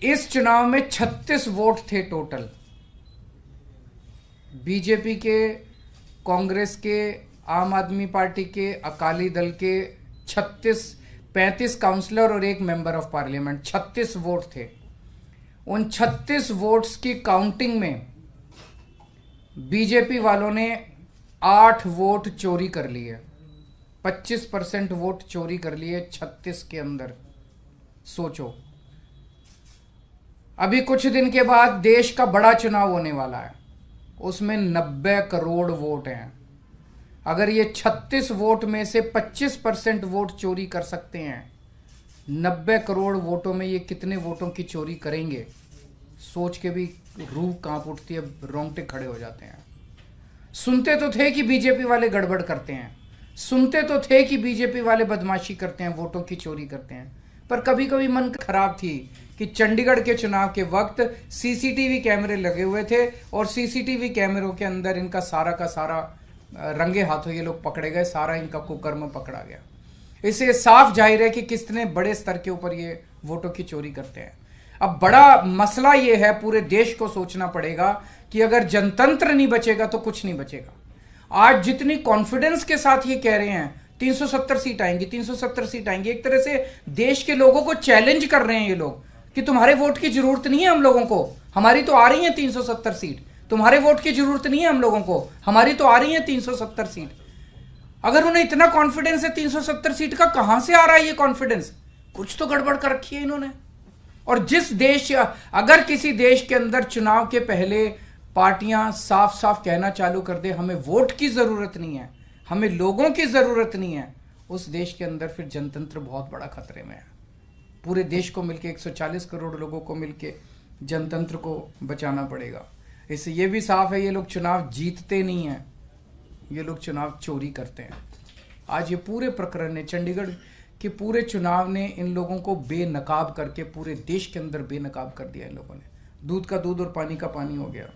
इस चुनाव में 36 वोट थे टोटल। बीजेपी के, कांग्रेस के, आम आदमी पार्टी के, अकाली दल के 35 काउंसलर और एक मेंबर ऑफ पार्लियामेंट, 36 वोट थे। उन 36 वोट्स की काउंटिंग में बीजेपी वालों ने 8 वोट चोरी कर लिए। 25% वोट चोरी कर लिए 36 के अंदर। सोचो, अभी कुछ दिन के बाद देश का बड़ा चुनाव होने वाला है, उसमें 90 करोड़ वोट हैं। अगर ये 36 वोट में से 25% वोट चोरी कर सकते हैं, 90 करोड़ वोटों में ये कितने वोटों की चोरी करेंगे? सोच के भी रूह कांप उठती है, रोंगटे खड़े हो जाते हैं। सुनते तो थे कि बीजेपी वाले गड़बड़ करते हैं, सुनते तो थे कि बीजेपी वाले बदमाशी करते हैं, वोटों की चोरी करते हैं, पर कभी कभी मन खराब थी कि चंडीगढ़ के चुनाव के वक्त सीसीटीवी कैमरे लगे हुए थे और सीसीटीवी कैमरों के अंदर इनका सारा का सारा रंगे हाथों ये लोग पकड़े गए, सारा इनका कुकर्म पकड़ा गया। इससे साफ जाहिर है कि कितने बड़े स्तर के ऊपर ये वोटों की चोरी करते हैं। अब बड़ा मसला ये है, पूरे देश को सोचना पड़ेगा कि अगर जनतंत्र नहीं बचेगा तो कुछ नहीं बचेगा। आज जितनी कॉन्फिडेंस के साथ ये कह रहे हैं 370 सीट आएंगी, 370 सीट आएंगी, एक तरह से देश के लोगों को चैलेंज कर रहे हैं ये लोग कि तुम्हारे वोट की जरूरत नहीं है हम लोगों को, हमारी तो आ रही है 370 सीट। तुम्हारे वोट की जरूरत नहीं है हम लोगों को, हमारी तो आ रही है 370 सीट। अगर उन्हें इतना कॉन्फिडेंस है 370 सीट का, कहां से आ रहा है ये कॉन्फिडेंस? कुछ तो गड़बड़ कर रखी है इन्होंने। और जिस देश, अगर किसी देश के अंदर चुनाव के पहले पार्टियां साफ साफ कहना चालू कर दे हमें वोट की जरूरत नहीं है, हमें लोगों की जरूरत नहीं है, उस देश के अंदर फिर जनतंत्र बहुत बड़ा खतरे में है। पूरे देश को मिलके 140 करोड़ लोगों को मिलके जनतंत्र को बचाना पड़ेगा। इससे ये भी साफ है ये लोग चुनाव जीतते नहीं हैं, ये लोग चुनाव चोरी करते हैं। आज ये पूरे प्रकरण ने, चंडीगढ़ के पूरे चुनाव ने इन लोगों को बेनकाब करके पूरे देश के अंदर बेनकाब कर दिया इन लोगों ने। दूध का दूध और पानी का पानी हो गया।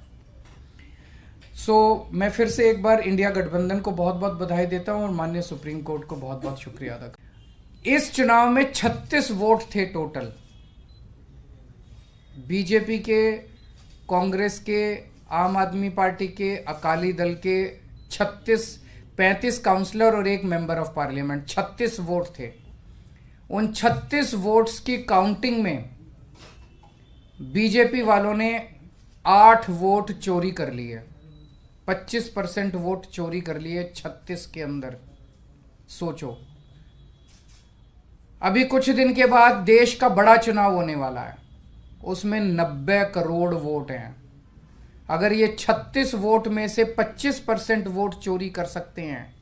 मैं फिर से एक बार इंडिया गठबंधन को बहुत बहुत बधाई देता हूं और माननीय सुप्रीम कोर्ट को बहुत बहुत शुक्रिया अदा करता हूं। इस चुनाव में 36 वोट थे टोटल। बीजेपी के, कांग्रेस के, आम आदमी पार्टी के, अकाली दल के 35 काउंसलर और एक मेंबर ऑफ पार्लियामेंट, 36 वोट थे। उन 36 वोट्स की काउंटिंग में बीजेपी वालों ने 8 वोट चोरी कर लिए। 25% वोट चोरी कर लिए 36 के अंदर। सोचो, अभी कुछ दिन के बाद देश का बड़ा चुनाव होने वाला है, उसमें 90 करोड़ वोट हैं। अगर ये 36 वोट में से 25% वोट चोरी कर सकते हैं,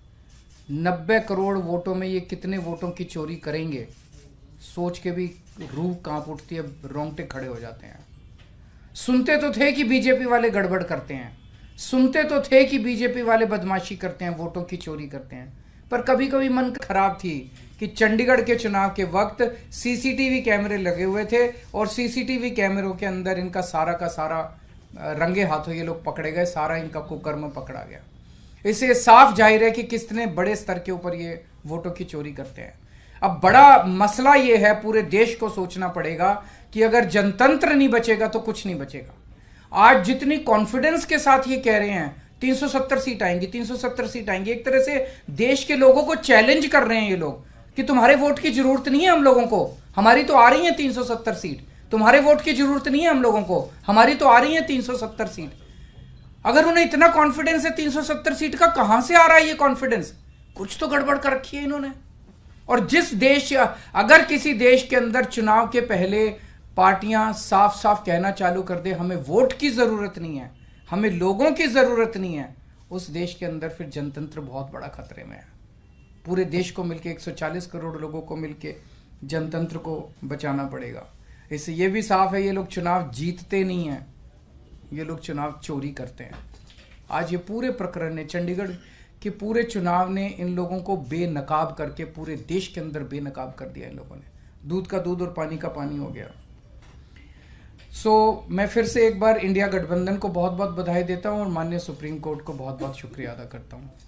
90 करोड़ वोटों में ये कितने वोटों की चोरी करेंगे? सोच के भी रूह कांप उठती है, रोंगटे खड़े हो जाते हैं। सुनते तो थे कि बीजेपी वाले गड़बड़ करते हैं, सुनते तो थे कि बीजेपी वाले बदमाशी करते हैं, वोटों की चोरी करते हैं, पर कभी कभी मन खराब थी कि चंडीगढ़ के चुनाव के वक्त सीसीटीवी कैमरे लगे हुए थे और सीसीटीवी कैमरों के अंदर इनका सारा का सारा रंगे हाथों ये लोग पकड़े गए, सारा इनका कुकर्म पकड़ा गया। इससे साफ जाहिर है कि कितने बड़े स्तर के ऊपर ये वोटों की चोरी करते हैं। अब बड़ा मसला ये है, पूरे देश को सोचना पड़ेगा कि अगर जनतंत्र नहीं बचेगा तो कुछ नहीं बचेगा। आज जितनी कॉन्फिडेंस के साथ ये कह रहे हैं 370 सीट आएंगी, 370 सीट आएंगी, एक तरह से देश के लोगों को चैलेंज कर रहे हैं ये लोग कि तुम्हारे वोट की जरूरत नहीं है हम लोगों को, हमारी तो आ रही है 370 सीट। तुम्हारे वोट की जरूरत नहीं है हम लोगों को, हमारी तो आ रही है 370 सीट। अगर उन्हें इतना कॉन्फिडेंस है 370 सीट का, कहां से आ रहा है ये कॉन्फिडेंस? कुछ तो गड़बड़ कर रखी है इन्होंने। और जिस देश, अगर किसी देश के अंदर चुनाव के पहले पार्टियां साफ साफ कहना चालू कर दे हमें वोट की जरूरत नहीं है, हमें लोगों की जरूरत नहीं है, उस देश के अंदर फिर जनतंत्र बहुत बड़ा खतरे में है। पूरे देश को मिलके 140 करोड़ लोगों को मिलके जनतंत्र को बचाना पड़ेगा। इससे ये भी साफ है ये लोग चुनाव जीतते नहीं हैं, ये लोग चुनाव चोरी करते हैं। आज ये पूरे प्रकरण ने, चंडीगढ़ के पूरे चुनाव ने इन लोगों को बेनकाब करके पूरे देश के अंदर बेनकाब कर दिया इन लोगों ने। दूध का दूध और पानी का पानी हो गया। मैं फिर से एक बार इंडिया गठबंधन को बहुत बहुत बधाई देता हूं और माननीय सुप्रीम कोर्ट को बहुत बहुत शुक्रिया अदा करता हूं।